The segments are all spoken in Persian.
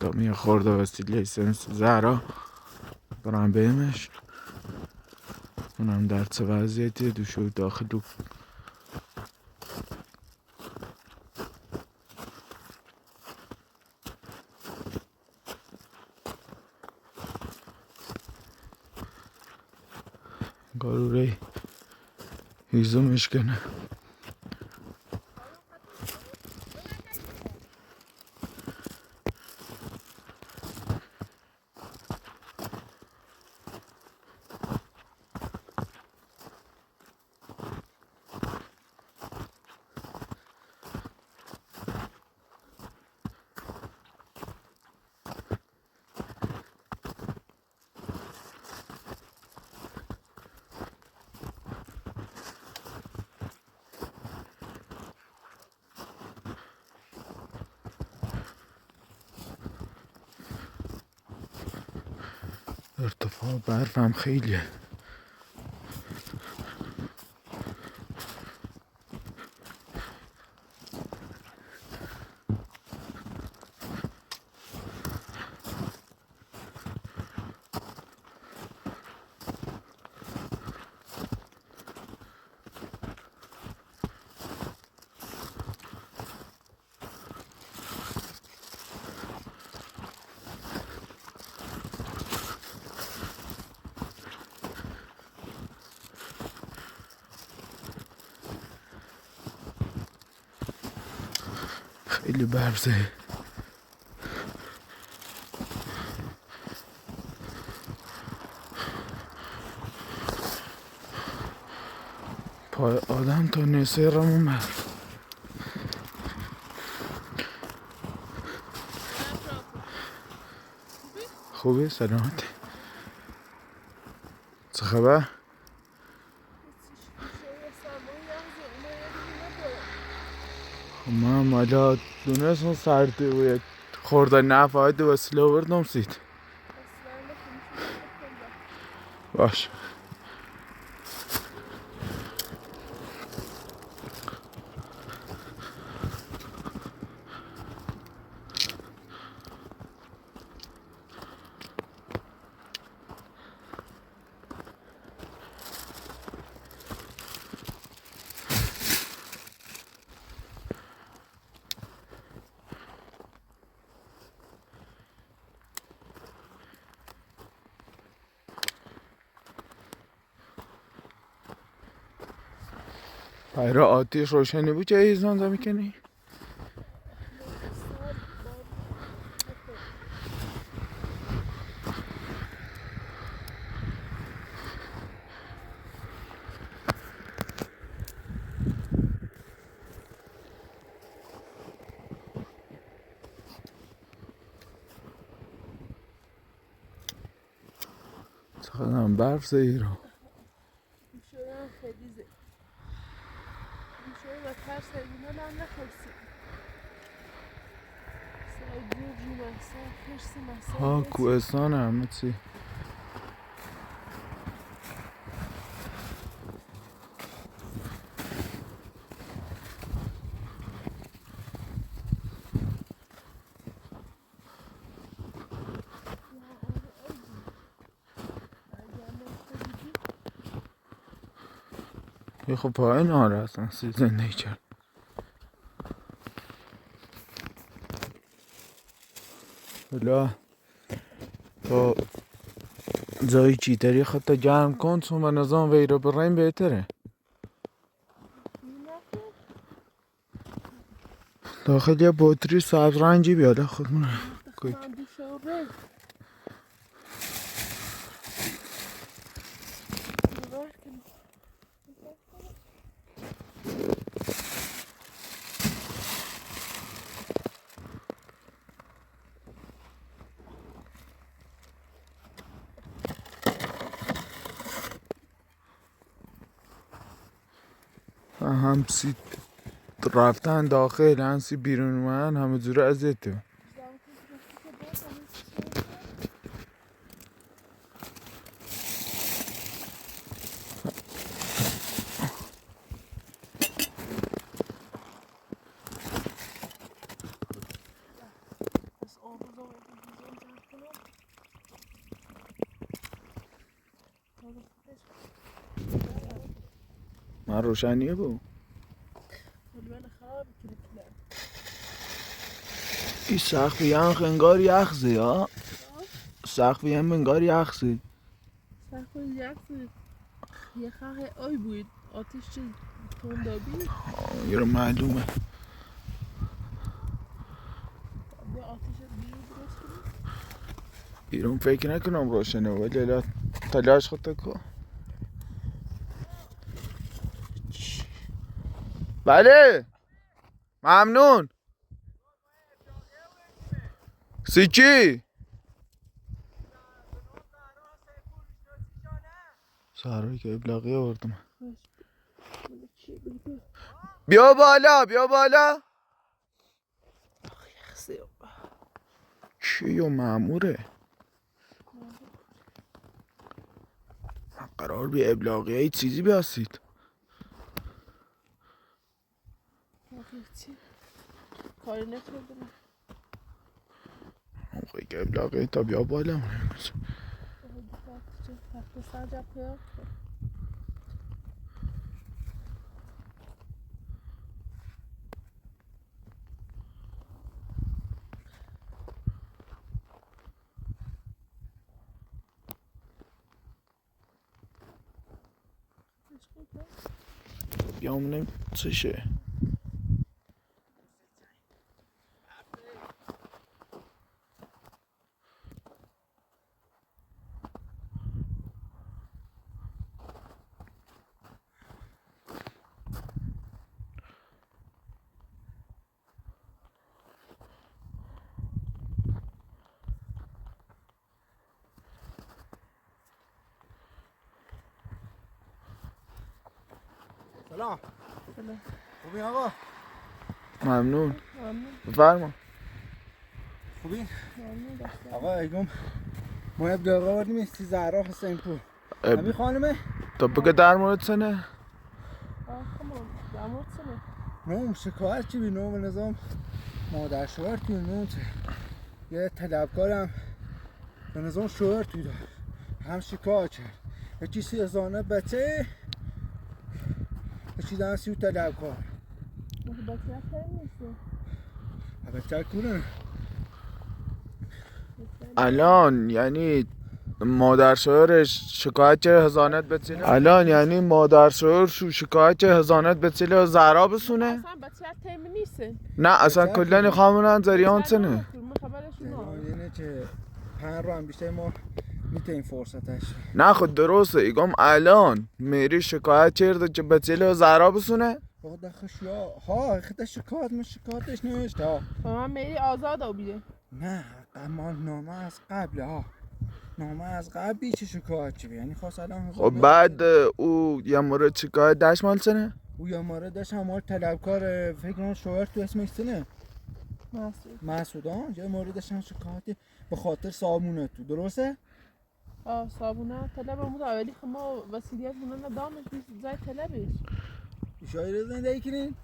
تا میه خورده وسیله سنس زهرا برم بیمش اونم در چه وضعیتی دوشو داخل دو قاروره هیزو میشکنه ارتفاع برف هم خیلیه خیلی برزه پای آدم تا نصه رمون برف خوبه سلامتی چه خبر؟ من مالا دونستم سرده و یک خورده نفاید وسیله آوردم سید باش پیرا آتیش روشنی بود چه ایزان میکنی؟ چقدر هم برف زهیرا میشورم خیلی زه میشورم و ترس اینا هم نخواستیم سای جوجی محصا خرسی محصا ها کوهستان همه چی یه خب پای نهاره اصلا سی زندگی کرد بلا تا جایی چیتری خود تا گرم کن چون به نظام وی رو برین بهتره داخل یه بطری سبز رنگی بیاده خودمونه کویت هم سی رفتن داخل هم سی بیرون من همه جوره ازیته اصلا روشنیه بو من خراب کلیکلم این سقفی هم انگار یخزه ها سقفی هم انگار یخزه سخت یه خواهی آی بود آتش چه تندابی یه رو معلومه به آتش بیرون درست کنی بیرون فکر نکنم روشنه ولی الان تلاش خودت کن بله ممنون چی؟ سهرایی که ابلاغی آوردم بیا بالا بیا بالا چیه ماموره قرار بی ابلاغی های چیزی بیاسید کاری نکردم موقعی که ابلاغی تا بیا بالا پسر جا پیاد بیامونیم چشه سلام خوبی آقا؟ ممنون بفرما خوبی؟ آقا ایگم ما ابلاغ آوردیم استی زهرا حسین پور همین خانمه؟ تا بگه در مورد سنه نوم شکایت چی بی نوم نظام مادر شوهر توی نوم چه یه طلبکارم به نظام شوهر توی دار هم شکایت کرد یه چیزی ازانه بچه یه چیز هم سیو طلبکار بچه کنه الان یعنی مادر شوهرش شکایت چه هزانت بتیله الان یعنی مادر شوهر شکایت چه هزانت بتیله زهرا بسونه اصلا بچه تیم نیستن نه اصلا کلن خامونن زریان سنه اینه که پن رو هم بیشتر ما میتونیم فرصتش نه خود درسته ایگم الان میری شکایت کرده که بتیله زهرا بسونه آقا دخش یا ها خیلی شکایت من شکایتش نوشت ها من میری آزاد ها بیده نه اما نامه از قبل ها نامه از قبل بیچه شکایت چی یعنی خواست الان خب بعد او یه مورد شکایت داشت مال سنه او یه مورد داشت همال طلبکار فکر کنم شوهر تو اسمش سنه مسعود ها یه مورد داشت هم شکایتی به خاطر صابونه تو درسته؟ صابونه طلب همون اولی که ما وسیلیت منو ندامش زای طلبش شاید زندگی کنین؟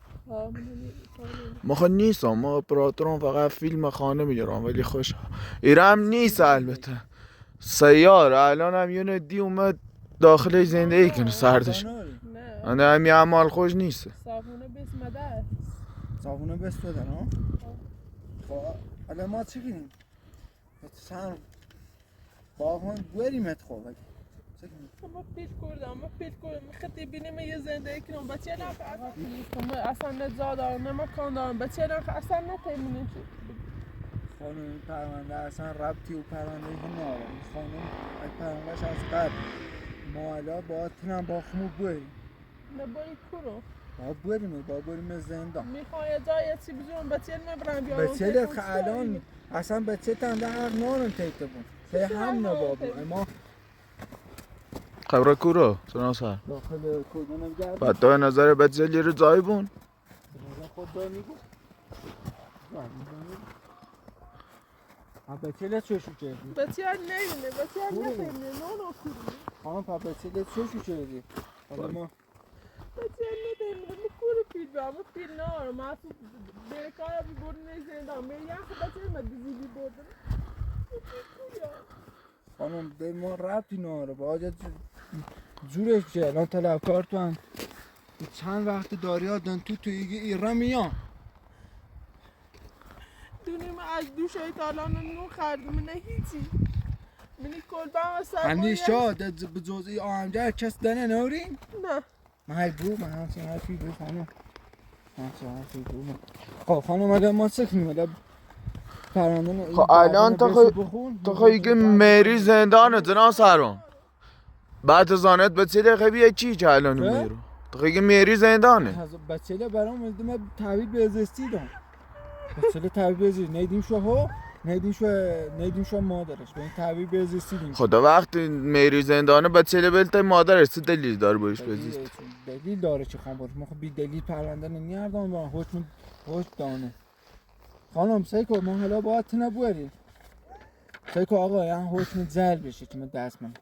ما خود نیستم ما اپراتورم فقط فیلم خانه میگیرم ولی خوش ایرم نیست البته سیار الان هم یه دی اومد داخل زندگی کنه سردش نه همی عمال خوش نیست صابونه بس مدر صابونه بس بدن ها؟ خب الان ما چی کنیم؟ سن باقمان گوریمت خوب ما پیش کردم خیلی بینیم یه زندگی کنم بچه نخ اصلا نزاد دارم نه مکان دارم بچه نخ اصلا نتیمونه خانم پرونده اصلا ربطی و پرونده که نارم خانم پروندهش از قبل ما الان باید تنم با خمو بریم نبایی کرو با بریم زندان میخوای جای چی بزرم بچه نبرم بیارم بچه که الان اصلا بچه تنده حق نارم تیکته بود که هم نبابو اما خبره کورو سناسر داخل کردنم گرد بعد تا نظر بچه رو جای بون خود دار میگو بچه لت شوشو کردی بچه ها نمیونه بچه ها نفهمونه نه خانم پا بچه لت شوشو کردی حالا ما بچه ها نمیونه ما کور پیل با ما پیل نارو ما اصلا برکار بی بردن زندان میری یخ بچه ما دیزیلی بردن خانم به ما ربطی ناره باید زورش بشه الان طلبکار تو هم چند وقت داریا دن تو ایران میان دونیم از دو شیطالان نو خردم نه هیچی منی کل بام سر همیشه به جزئی آمجا کس دنه نورین نه من بو من همچین حرفی بو خانم همچین حرفی بو خب خانم اگر ما سکنیم اگر پرندن خب الان تو خیلی مری زندانه زنا سرم بعد زانت به چه دقیقه بیه چی که الان میرو تو خیلی مری زندانه بچه‌لا برام من تحویل بهزیستی دام بچه‌لا تحویل بهزیستی نیدیم شو ها نیدیم شو مادرش به این تحویل بهزیستی دیم خدا وقتی مری زندانه بچه بلت مادرش چه دلیل داره باش بزیست دلیل داره چه خان باش ما خب بی دلیل پرونده نمیاردم با هوش دانه خانم سیکو ما حالا باید نبوریم سیکو آقا یعنی هوش من زل بشه که من دست من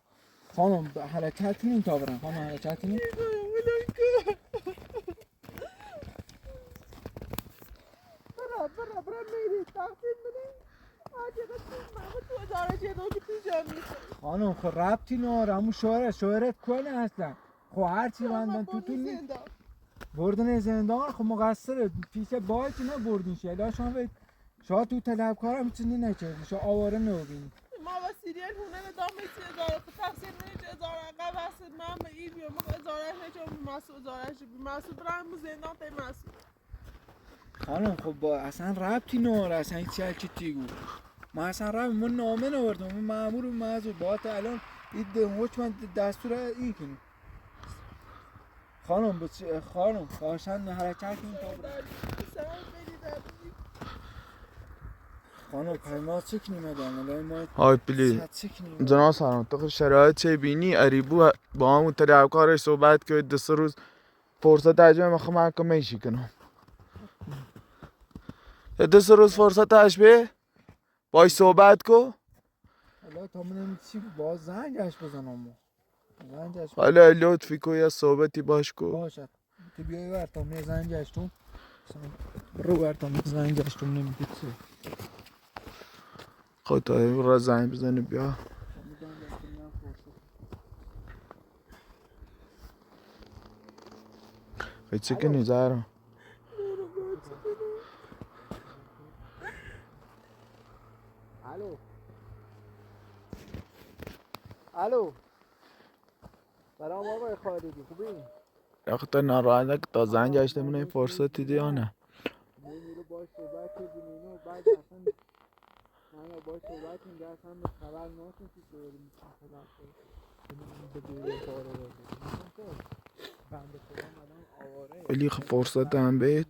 خانم حرکت کنیم تا برم خانم حرکت کنیم برا میری تقسیم بدیم آجه تو اداره چه دو که تو جا میشه خانم خب ربطی ناره همون شوهرت کنه اصلا خب هرچی بندن تو بردن زندان خب مقصره پیش بای که نه بردین شیلا شما تو طلبکار هم میتونی نکردی شما آواره نبینی ما با سیریل هونه دام میسی اداره تقسیم میشه اداره عقب هست من به این بیام ما ادارهش نچون مسئول ادارهش مسئول برم زندان تا مسئول خانم خب با اصلا ربطی ناره اصلا هیچ چی تیگو ما اصلا ربط ما نامه نوردم ما مامور و معذور باید الان این حکم دستور این کنیم خانم خواهشن حرکت کنیم تا خانم پیما چه کنیم ادام های پلی جناب سلام تو شرایط چه بینی اریبو با همون طلبکارش صحبت که دو سه روز فرصت عجبه میخوام محکمه‌ایشی کنم دو سه روز فرصت عجبه باش صحبت کو حالا تا من چی باز زنگش بزنم حالا لطفی کو یا صحبتی باش کو باشد تو بیای ور تا من زنگش تو رو ور تا من زنگش تو نمیدید چه خود تا این را زنگ بزنی بیا خیلی چی کنی زهرا الو سلام آقای خالدی خوبی؟ آخه تو ناراحته که تا زنگ گشته من این فرصتی دی یا نه میرو باش صحبت کردیم اینو بعد اصلا من باش صحبت کردیم که اصلا خبر ناشون که داریم ولی خب فرصت هم بید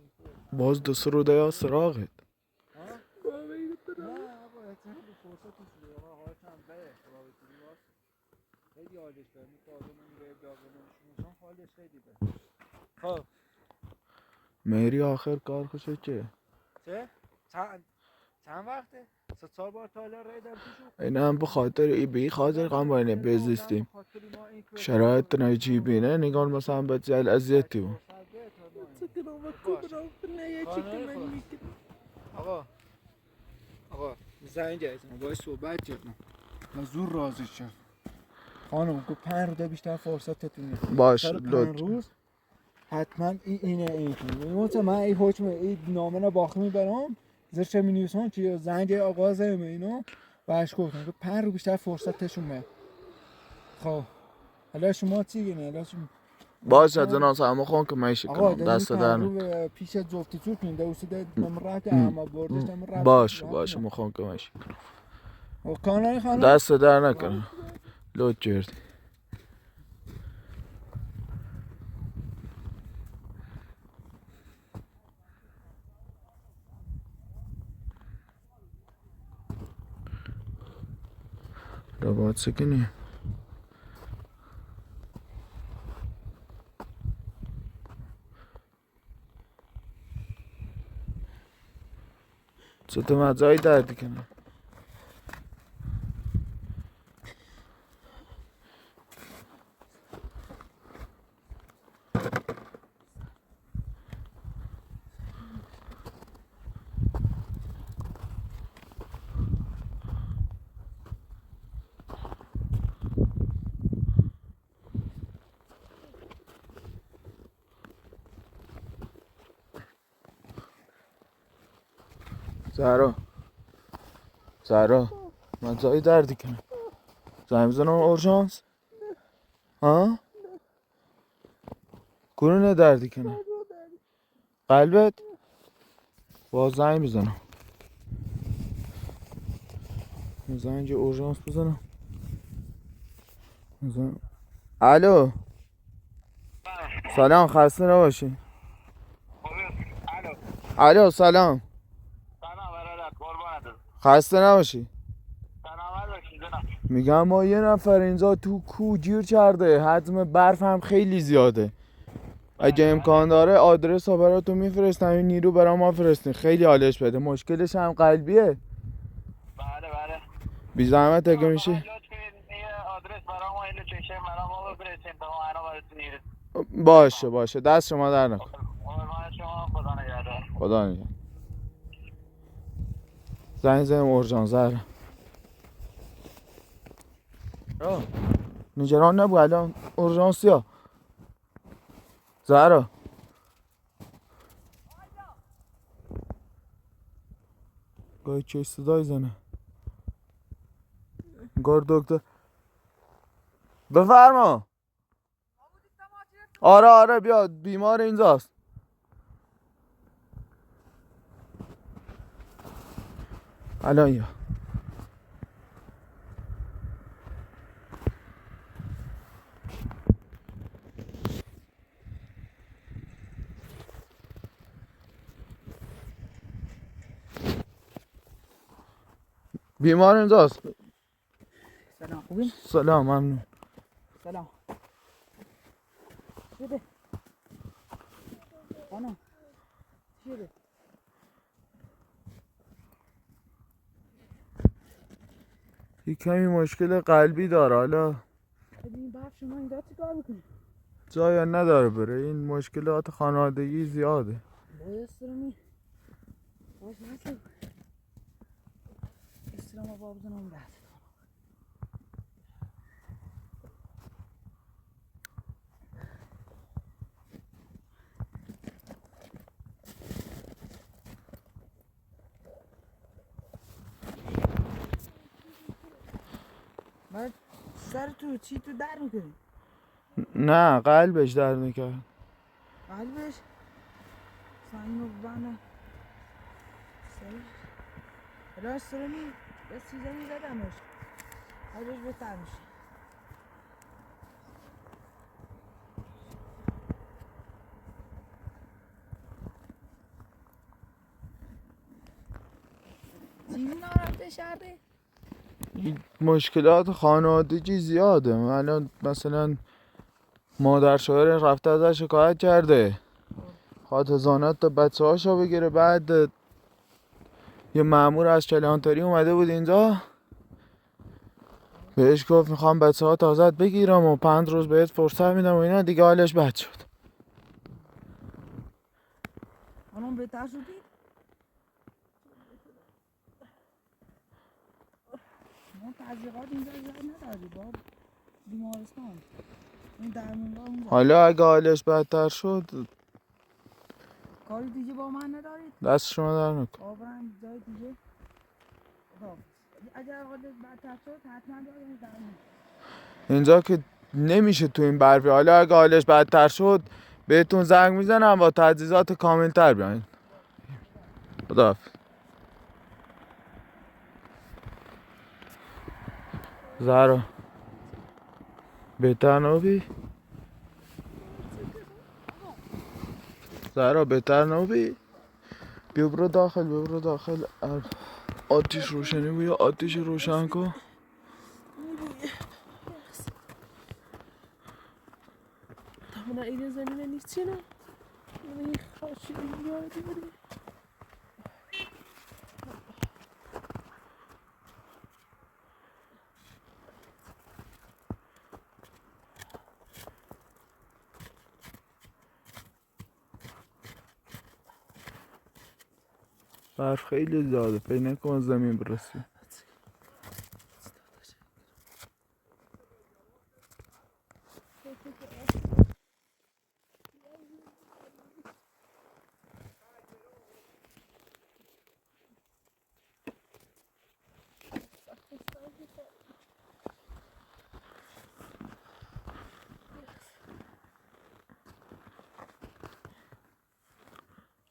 باز دو سه رو دیا سراغت نه آقا اصلا فرصتش بود آقا هاشم بره خیلی حالش بره میتازه به داغنشون حالش خیلی بره خب مهری آخر کار خوشه چه؟ چند وقته؟ 3-4 بار تا حالا ریدم پیشو این هم بخاطر ای بی خاطر قام باینه بزیستیم شرایط نایچی بینه نگار مثلا به جل ازیتی بود آقا زنگ جایزم باید صحبت کردم و زور راضی شد خانم گفت 5 روز بیشتر فرصتتون نیست باش 5 روز حتما اینه مثلا من این حکم این نامه رو باخت میبرم زرش مینویسم که زنگ آغاز اینو باش گفتم که 5 روز بیشتر فرصتشون میاد خب حالا شما چی گینه حالا شما باش از جناس همه خون که میشه کنم دست درن پیش جفتی چور کنیم دوستی ده نمرات اما بردش نمرات باش مخون که میشه کنم و کانای خانم دست در نکنم لوت کردی رو باید سکنی چه تو مزایی دردی کنم زهرا من جایی دردی کنم زنگ بزنم اورژانس ها گونه دردی کنم قلبت باز زنگ بزنم زنگ اورژانس بزنم الو سلام خسته نباشی الو سلام خسته نباشی میگم ما یه نفر اینجا تو کو گیر کرده حجم برف هم خیلی زیاده اگه امکان داره آدرس ها براتون میفرستم این نیرو برام ما فرستین خیلی حالش بده مشکلش هم قلبیه بله بی زحمت اگه میشه آدرس برام این چشه برام بفرستین تا معنا براتون باشه دست شما در نکن شما خدا نگهدار خدا نگهدار زنگ زدم اورژانس زهرا نگران نبود الان اورژانسیا زهرا گاهی چه صدایی زنه گار دکتر بفرما آره بیا بیمار اینجاست الان یا بیمار اینجاست سلام خوبی؟ سلام ممنون سلام شده خانم شده یه کمی مشکل قلبی داره حالا این برف شما اینجا چی کار میکنی؟ جایی نداره بره این مشکلات خانوادگی زیاده باید استرامی باید نسل استرام با بزنم بعد بعد سر تو چی تو در میکنی؟ نه قلبش درد میکرد قلبش سنگ رو ببنده سرش راست استرامی یه سیزنی زدمش حالش بهتر میشه تیمی نارفته شرده؟ این مشکلات خانوادگی زیاده الان مثلا مادر شوهر رفته ازش شکایت کرده خواد حضانت تا بچه هاشو بگیره بعد یه مأمور از کلانتری اومده بود اینجا بهش گفت میخوام بچه ها تازت بگیرم و 5 روز بهت فرصت میدم و اینا دیگه حالش بد شد الان بهتر شدی؟ ما تحقیقات اینجا زیاد نداری با بیمارستان این درمونگاه اونجا حالا اگه حالش بدتر شد کاری دیگه با من ندارید؟ دست شما در نکن آبرم جای دیگه خب اگر حالت بدتر شد حتما داریم درمون اینجا که نمیشه تو این برفی حالا اگه حالش بدتر شد بهتون زنگ میزنم با تجهیزات کامل تر بیاین خداحافظ زهرا بهتر نبی؟ زهرا بهتر نبی؟ بیا برو داخل آتیش روشنی بود یا آتیش روشن کن من این زمینه نیست نه من این خاشی یادی بری برف خیلی زیاده پی نکن زمین برسی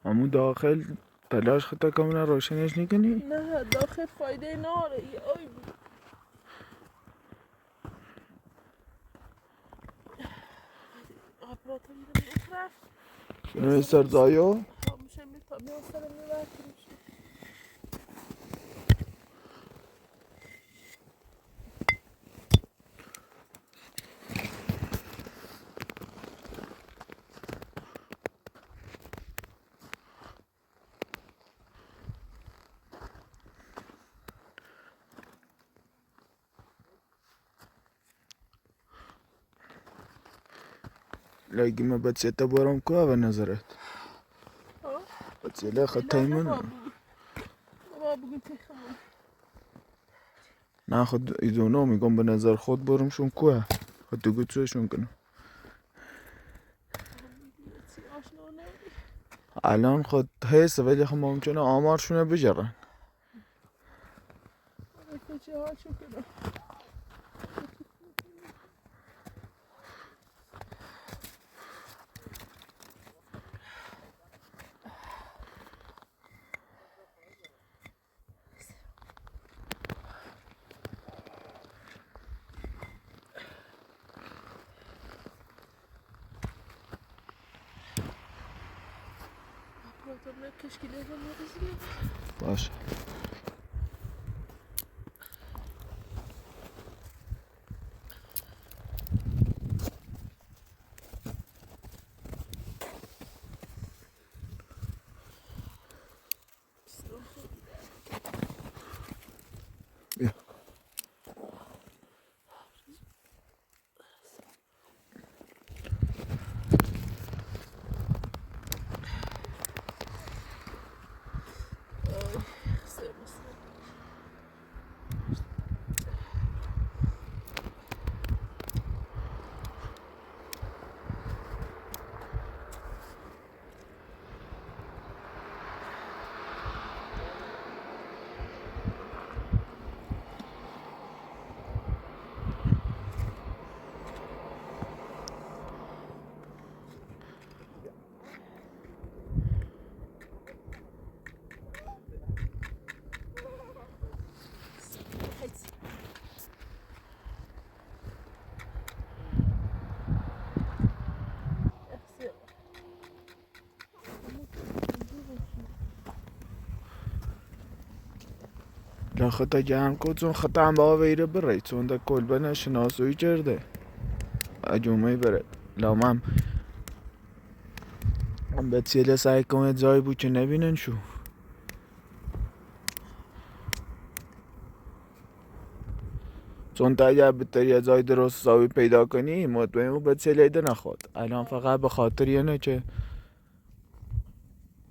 همون داخل تلاش خطا کاملا روشنش نکنی؟ نه داخل فایده ناره آی آپراتور میره اطراف مستر زایو میشه میتا میاستر میبرد میشه لگی ما بتسيتا بورم كوا بنظرت بتسيلا خطاي منو بابا بگو تخمون ناخد ایدونو میگم به نظر خود برمشون کوه خود تو گوتشون کنم آشنا نبودی الان خود هست ولی خب ممکنه آمارشونه بجرن چه ها چو کنم آپراتور کشکیله رو مریضی باشه بیا لا خطا جمع کن چون خطا هم با ویره بره چون ده کلبه شناسوی کرده اجومه بره لا من بتسیله سعی کنه جایی بود که نبینن شو چون تا اگر بتری از جای درست حسابی پیدا کنی مطمئن بود بتسیله ایده نخواد الان فقط به خاطر اینه که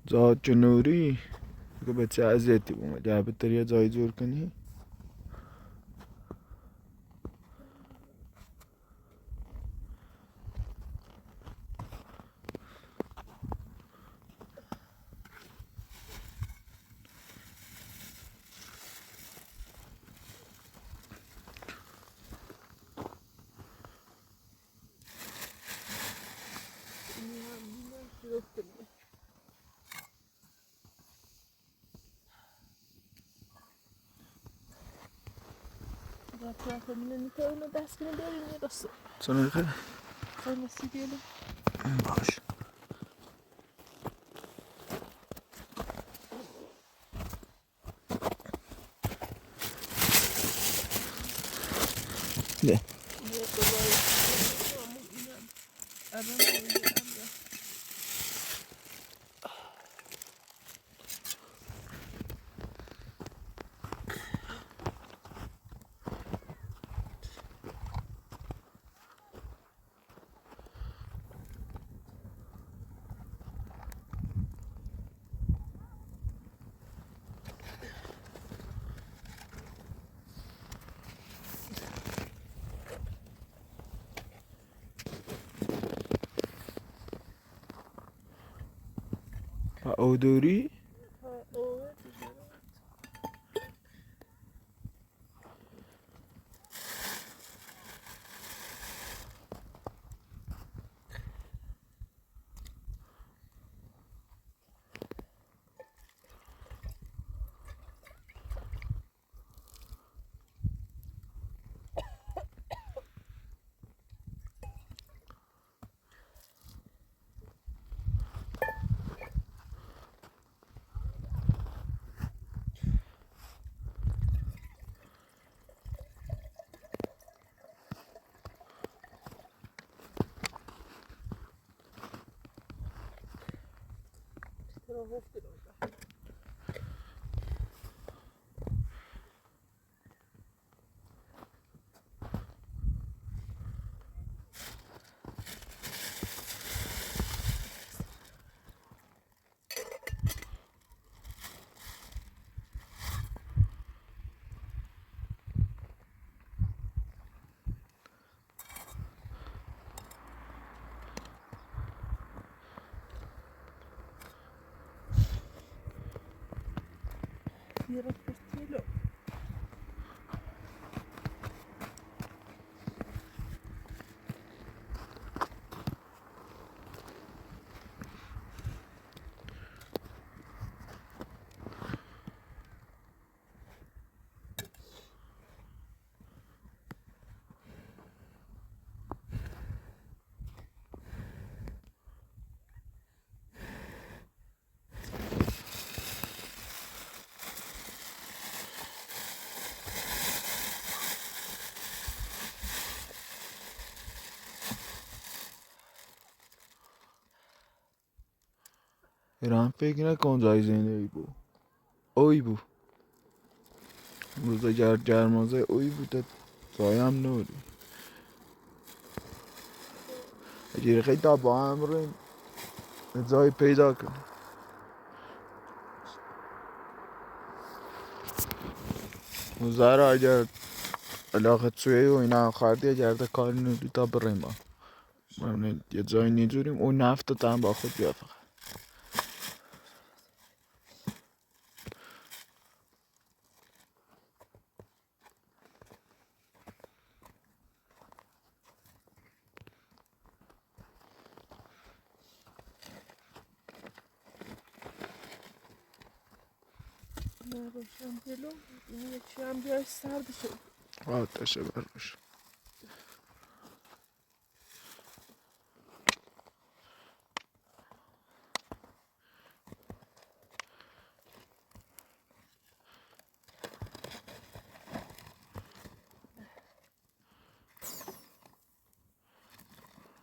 جاد جنوری که بچه اذیتی بود اگر بتری از جای جور کنی آپراتور میتونه دست کنه بریم یه دست چون خیلی خیلی سیدیله باش نه اودوری گفتی رو Tira postilho. ایران فکر نکن جای زندگی بود اوی بود روزا گرمازه اوی بود زایم نوری اگه خیلی تا با هم ریم جای پیدا کن روزا را اگر علاقه توی و اینا خواردی اگر ده کار نوری تا بریم با یه جای نیجوریم اون نفت تا هم با خود بیا فقط نه روشن جلو این یکی هم بیای سرد شد آتشه برش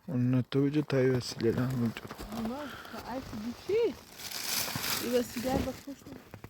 اون تو بجا تایی وسیله هم اونجا اونا تا عکس بیشی این وسیله با پشت